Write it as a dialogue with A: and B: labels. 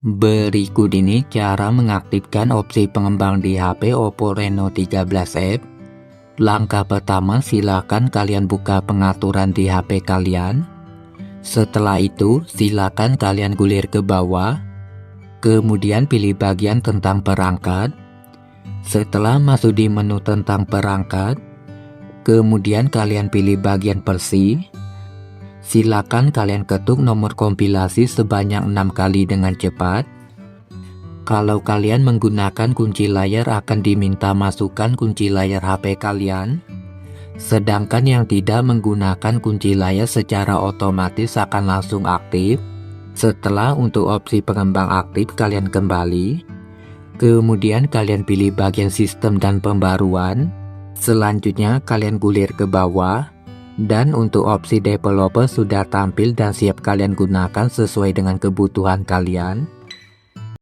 A: Berikut ini cara mengaktifkan opsi pengembang di HP Oppo Reno 13F. Langkah pertama, silakan kalian buka pengaturan di HP kalian. Setelah itu, silakan kalian gulir ke bawah. Kemudian pilih bagian tentang perangkat. Setelah masuk di menu tentang perangkat, kemudian kalian pilih bagian versi. Silakan kalian ketuk nomor kompilasi sebanyak 6 kali dengan cepat. Kalau kalian menggunakan kunci layar akan diminta masukkan kunci layar HP kalian. Sedangkan yang tidak menggunakan kunci layar secara otomatis akan langsung aktif. Setelah untuk opsi pengembang aktif, kalian kembali. Kemudian kalian pilih bagian sistem dan pembaruan. Selanjutnya kalian gulir ke bawah. Dan untuk opsi developer sudah tampil dan siap kalian gunakan sesuai dengan kebutuhan kalian.